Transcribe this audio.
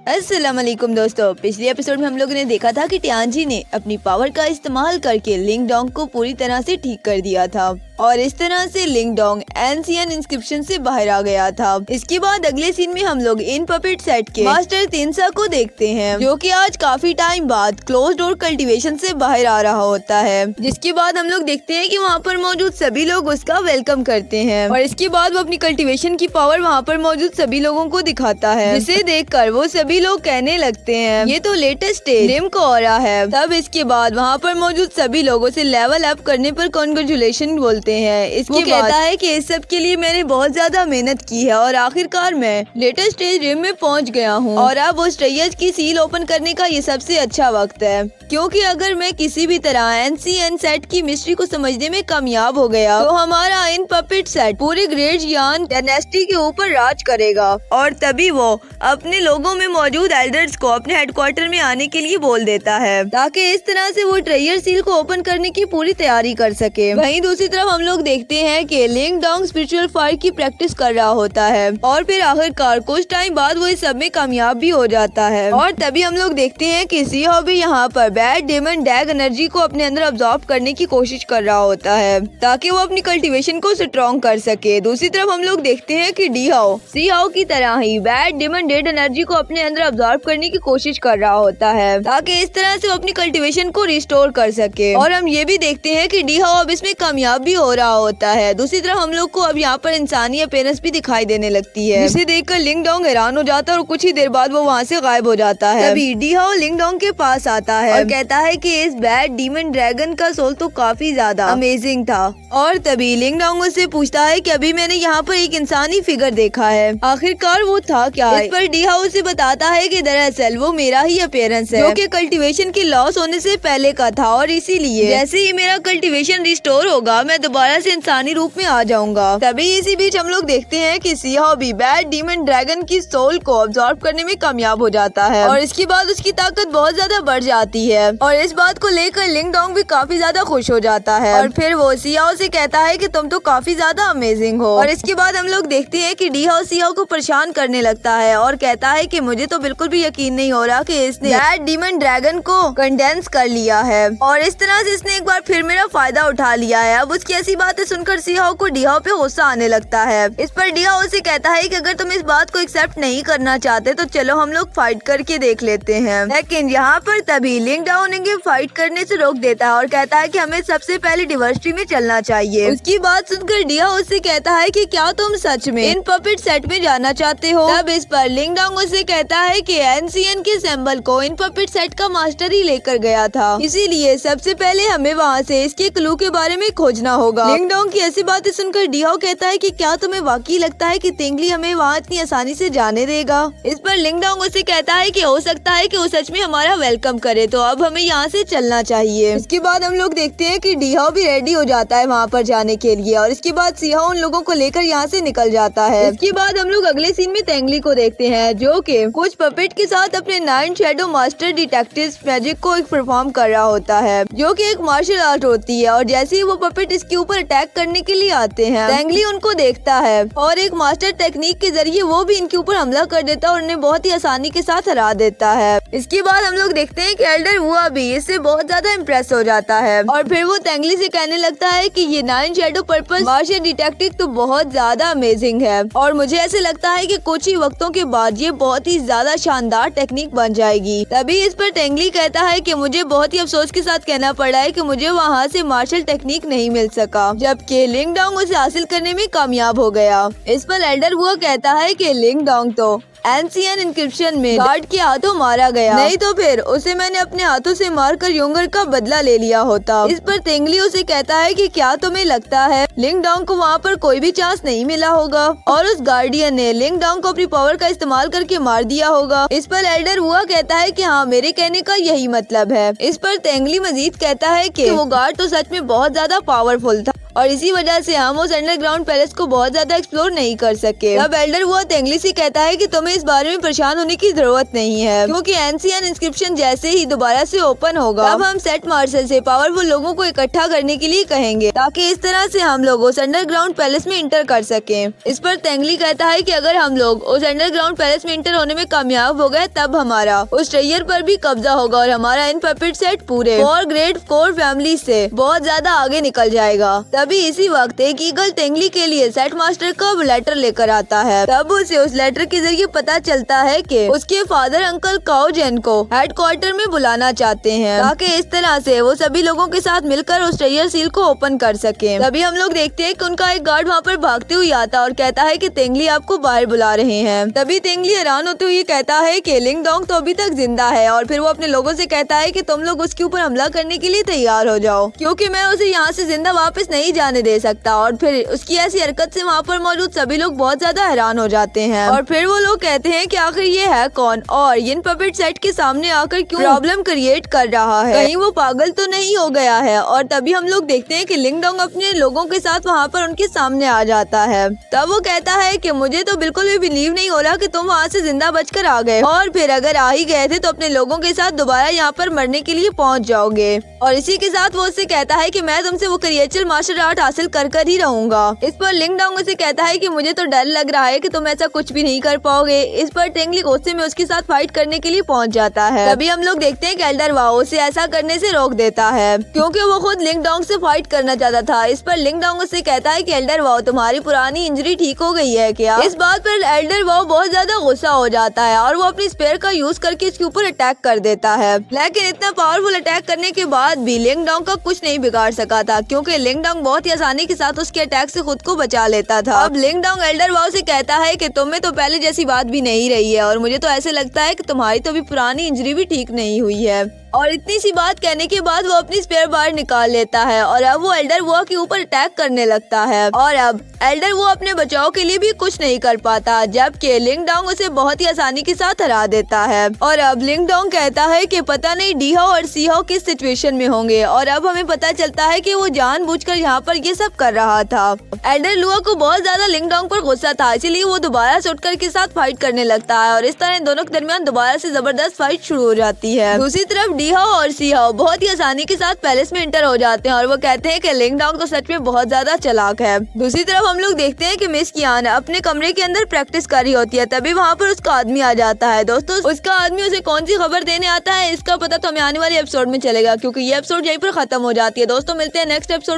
अस्सलाम वालेकुम दोस्तों, पिछले एपिसोड में हम लोगों ने देखा था कि टियानजी ने अपनी पावर का इस्तेमाल करके लिंग डोंग को पूरी तरह से ठीक कर दिया था और इस तरह से लिंग डोंग एंशियन इंस्क्रिप्शन से बाहर आ गया था। इसके बाद अगले सीन में हम लोग इन पपेट सेट के मास्टर तिनसा को देखते हैं, जो कि आज काफी टाइम बाद क्लोज डोर कल्टीवेशन से बाहर आ रहा होता है। जिसके बाद हम लोग देखते हैं कि वहाँ पर मौजूद सभी लोग उसका वेलकम करते हैं और इसके बाद वो अपनी कल्टीवेशन की पावर वहाँ पर मौजूद सभी लोगों को दिखाता है, जिसे देखकर वो सभी लोग कहने लगते हैं ये तो लेटेस्ट स्टेज रिम को हो रहा है। तब इसके बाद वहाँ पर मौजूद सभी लोगों से लेवल अप करने पर कांग्रेचुलेशन बोलते हैं। इसके कहता है कि इस सब के लिए मैंने बहुत ज्यादा मेहनत की है और आखिरकार मैं लेटेस्ट स्टेज रिम में पहुँच गया हूँ और अब उस ट्रेजर की सील ओपन करने का ये सबसे अच्छा वक्त है, क्योंकि अगर मैं किसी भी तरह एनसीएन सेट की मिस्ट्री को समझने में कामयाब हो गया तो हमारा इन पपेट सेट पूरे ग्रेट यान डायनेस्टी के ऊपर राज करेगा और तभी वो अपने लोगों में मौजूद एल्डर्स को अपने हेडक्वार्टर में आने के लिए बोल देता है, ताकि इस तरह से वो ट्रेजर सील को ओपन करने की पूरी तैयारी कर सके। वहीं दूसरी तरफ हम लोग देखते हैं कि लिंग डोंग स्पिरिचुअल फायर की प्रैक्टिस कर रहा होता है और फिर आखिरकार कुछ टाइम बाद वो इस सब में कामयाब भी हो जाता है। और तभी हम लोग देखते हैं कि सी हो भी यहाँ पर बैड डेमन डैग एनर्जी को अपने अंदर अब्सॉर्ब करने की कोशिश कर रहा होता है, ताकि वो अपनी कल्टीवेशन को स्ट्रॉन्ग कर सके। दूसरी तरफ हम लोग देखते हैं कि डी हाउ सी हाउ की तरह ही बैड डेमन डेड एनर्जी को अपने अंदर अब्सॉर्ब करने की कोशिश कर रहा होता है, ताकि इस तरह से वो अपनी कल्टीवेशन को रिस्टोर कर सके। और हम ये भी देखते हैं कि डी हाउ अब इसमें कामयाब भी हो रहा होता है। दूसरी तरफ हम लोग को अब यहाँ पर इंसानी अपीयरेंस भी दिखाई देने लगती है, जिसे देखकर लिंग डोंग हैरान हो जाता है और कुछ ही देर बाद वो वहाँ से गायब हो जाता है। तभी डी हाउ लिंग डोंग के पास आता है और कहता है कि इस बैड डीमन ड्रैगन का सोल तो काफी ज्यादा अमेजिंग था। और तभी लिंग डोंग उससे पूछता है कि अभी मैंने यहाँ पर एक इंसानी फिगर देखा है, आखिरकार वो था क्या? इस पर डी हाउ उसे बताता है कि दरअसल वो मेरा ही अपीयरेंस है, जो कि कल्टीवेशन के लॉस होने से पहले का था और इसीलिए जैसे ही मेरा कल्टीवेशन रिस्टोर होगा मैं दोबारा से इंसानी रूप में आ जाऊंगा। तभी इसी बीच हम लोग देखते हैं कि सी हाउ भी बैड डीमन ड्रैगन की सोल को अब्सॉर्ब करने में कामयाब हो जाता है और इसके बाद उसकी ताकत बहुत ज्यादा बढ़ जाती है और इस बात को लेकर लिंग डोंग भी काफी ज्यादा खुश हो जाता है और फिर वो सी हाउ से कहता है कि तुम तो काफी ज्यादा अमेजिंग हो। और इसके बाद हम लोग देखते हैं कि डी हाउ सी हाउ को परेशान करने लगता है और कहता है कि मुझे तो बिल्कुल भी यकीन नहीं हो रहा कि इसने बैड डीमन ड्रैगन को कंडेंस कर लिया है और इस तरह से इसने एक बार फिर मेरा फायदा उठा लिया है। अब उसकी ऐसी बातें सुनकर सी हाउ को डी हाउ पे गुस्सा आने लगता है। इस पर डी हाउ से कहता है कि अगर तुम इस बात को एक्सेप्ट नहीं करना चाहते तो चलो हम लोग फाइट करके देख लेते हैं। लेकिन यहाँ पर तभी लिंग डोंग उन्हें फाइट करने से रोक देता है और कहता है कि हमें सबसे पहले डिवर्सिटी में चलना चाहिए। उसकी बात सुनकर डी हाउ उससे कहता है कि क्या तुम सच में इन पपेट सेट में जाना चाहते हो? तब इस पर लिंग डोंग उससे कहता है कि एनसीएन के सिंबल को इन पपेट सेट का मास्टर ही लेकर गया था, इसीलिए सबसे पहले हमें वहाँ से इसके क्लू के बारे में खोजना होगा। लिंग डोंग की ऐसी बातें सुनकर डी हाउ कहता है कि क्या तुम्हें वाकई लगता है कि तिंगली हमें वहाँ इतनी आसानी से जाने देगा? इस पर लिंग डोंग उससे कहता है कि हो सकता है कि वो सच में हमारा वेलकम करे, तो अब हमें यहाँ से चलना चाहिए। इसके बाद हम लोग देखते हैं कि डी हाउ भी रेडी हो जाता है वहाँ पर जाने के लिए और इसके बाद सी हाउ उन लोगों को लेकर यहाँ से निकल जाता है। इसके बाद हम लोग अगले सीन में तेंगली को देखते हैं, जो कि कुछ पपेट के साथ अपने 9 शैडो मास्टर डिटेक्टिव मैजिक को परफॉर्म कर रहा होता है, जो कि एक मार्शल आर्ट होती है। और जैसे ही वो पपेट इसके ऊपर अटैक करने के लिए आते हैं, तेंगली उनको देखता है और एक मास्टर टेक्निक के जरिए वो भी इनके ऊपर हमला कर देता है और उन्हें बहुत ही आसानी के साथ हरा देता है। इसके बाद हम लोग देखते हैं कि एल्डर वुआ भी इससे बहुत ज्यादा इम्प्रेस हो जाता है और फिर वो तेंगली से कहने लगता है कि ये 9 शैडो पर्पस मार्शल डिटेक्टिव तो बहुत ज्यादा अमेजिंग है और मुझे ऐसे लगता है कि कुछ ही वक्तों के बाद ये बहुत ही ज्यादा शानदार टेक्निक बन जाएगी। तभी इस पर तेंगली कहता है कि मुझे बहुत ही अफसोस के साथ कहना पड़ा है कि मुझे वहाँ से मार्शल टेक्निक नहीं मिल सका, जबकि लिंग डोंग उसे हासिल करने में कामयाब हो गया। इस पर एल्डर वो कहता है कि लिंग डोंग तो एंशियन इंक्रिप्शन में गार्ड के हाथों मारा गया, नहीं तो फिर उसे मैंने अपने हाथों से मारकर योंगर का बदला ले लिया होता। इस पर तेंगली उसे कहता है कि क्या तुम्हें लगता है लिंग डोंग को वहाँ पर कोई भी चांस नहीं मिला होगा और उस गार्डियन ने लिंग डोंग को अपनी पावर का इस्तेमाल करके मार दिया होगा? इस पर एल्डर हुआ कहता है कि हाँ, मेरे कहने का यही मतलब है। इस पर तेंगली मजीद कहता है कि वो गार्ड तो सच में बहुत ज्यादा पावरफुल था और इसी वजह से हम उस अंडरग्राउंड पैलेस को बहुत ज्यादा एक्सप्लोर नहीं कर सके। तब एल्डर वो तेंगली से कहता है कि तुम्हें इस बारे में परेशान होने की जरूरत नहीं है, क्योंकि एंशियन इंस्क्रिप्शन जैसे ही दोबारा से ओपन होगा तब हम सेट मार्शल से पावरफुल लोगों को इकट्ठा करने के लिए कहेंगे, ताकि इस तरह से हम लोग उस अंडरग्राउंड पैलेस में इंटर कर सकें। इस पर तेंगली कहता है कि अगर हम लोग उस अंडरग्राउंड पैलेस में इंटर होने में कामयाब हो गए तब हमारा उस ट्रेयर पर भी कब्जा होगा और हमारा इन पपेट सेट पूरे 4 ग्रेट कोर फैमिली से बहुत ज्यादा आगे निकल जाएगा। तभी इसी वक्त एक ईगल तेंगली के लिए सेट मास्टर का लेटर लेकर आता है। तब उसे उस लेटर के जरिए पता चलता है कि उसके फादर अंकल काओजेन को हेडक्वार्टर में बुलाना चाहते हैं, ताकि इस तरह से वो सभी लोगों के साथ मिलकर उस ट्रेजर सील को ओपन कर सके। तभी हम लोग देखते हैं कि उनका एक गार्ड वहाँ पर भागते हुए आता और कहता है कि तेंगली आपको बाहर बुला रहे हैं। तभी तेंगली हैरान होते हुए कहता है कि लिंग डोंग तो अभी तक जिंदा है, और फिर वो अपने लोगों से कहता है कि तुम लोग उसके ऊपर हमला करने के लिए तैयार हो जाओ, क्योंकि मैं उसे यहाँ से जिंदा वापस नहीं जाने दे सकता। और फिर उसकी ऐसी हरकत से वहाँ पर मौजूद सभी लोग बहुत ज्यादा हैरान हो जाते हैं। और फिर वो लोग कहते हैं कि आखिर ये है कौन और इन पपेट सेट के सामने आकर क्यों प्रॉब्लम क्रिएट कर रहा है, कहीं वो पागल तो नहीं हो गया है। और तभी हम लोग देखते हैं कि लिंग डोंग अपने लोगों के साथ वहाँ पर उनके सामने आ जाता है। तब वो कहता है कि मुझे तो बिल्कुल भी बिलीव नहीं हो रहा कि तुम वहाँ से जिंदा बचकर आ गए, और फिर अगर आ ही गए थे तो अपने लोगों के साथ दोबारा यहाँ पर मरने के लिए पहुँच जाओगे। और इसी के साथ वो उससे कहता है कि मैं तुमसे वो क्रिएचर मार्शल आर्ट हासिल कर ही रहूंगा। इस पर लिंग डोंग उसे कहता है कि मुझे तो डर लग रहा है कि तुम ऐसा कुछ भी नहीं कर पाओगे। इस पर तेंगली गुस्से में उसके साथ फाइट करने के लिए पहुंच जाता है। तभी हम लोग देखते हैं कि एल्डर वाओ उसे ऐसा करने से रोक देता है, क्योंकि वो खुद लिंग डोंग से फाइट करना चाहता था। इस पर लिंग डोंग उससे कहता है कि एल्डर वाओ तुम्हारी पुरानी इंजरी ठीक हो गई है क्या? इस बात पर एल्डर वाओ बहुत ज्यादा गुस्सा हो जाता है और वो अपनी स्पेयर का यूज करके इसके ऊपर अटैक कर देता है। लेकिन इतना पावरफुल अटैक करने के बाद भी लिंग डोंग का कुछ नहीं बिगाड़ सका था, क्योंकि लिंग डोंग बहुत ही आसानी के साथ उसके अटैक से खुद को बचा लेता था। अब लिंग डोंग एल्डर वाओ से कहता है कि तुम्हें तो पहले जैसी बात भी नहीं रही है, और मुझे तो ऐसे लगता है कि तुम्हारी तो भी पुरानी इंजरी भी ठीक नहीं हुई है। और इतनी सी बात कहने के बाद वो अपनी स्पेयर बार निकाल लेता है और अब वो एल्डर वो के ऊपर अटैक करने लगता है। और अब एल्डर वो अपने बचाव के लिए भी कुछ नहीं कर पाता, जबकि लिंग डोंग उसे बहुत ही आसानी के साथ हरा देता है। और अब लिंग डोंग कहता है कि पता नहीं डीहाओ और सीहाओ किस सिचुएशन में होंगे, और अब हमें पता चलता है कि वो जानबूझकर यहाँ पर ये सब कर रहा था। एल्डर लुआ को बहुत ज्यादा लिंग डोंग पर गुस्सा था, इसीलिए वो दोबारा से उठकर के साथ फाइट करने लगता है, और इस तरह इन दोनों के दरमियान दोबारा से जबरदस्त फाइट शुरू हो जाती है। दूसरी तरफ डीहाओ और सीहाओ बहुत ही आसानी के साथ पैलेस में इंटर हो जाते हैं, और वो कहते हैं कि लिंग डोंग तो सच में बहुत ज्यादा चालाक है। दूसरी तरफ हम लोग देखते हैं कि मिस कियान अपने कमरे के अंदर प्रैक्टिस कर रही होती है। तभी वहाँ पर उसका आदमी आ जाता है। दोस्तों, उसका आदमी उसे कौन सी खबर देने आता है इसका पता तो हमें आने वाले एपिसोड में चलेगा, क्योंकि ये एपिसोड यहीं पर खत्म हो जाती है। दोस्तों, मिलते हैं नेक्स्ट एपिसोड।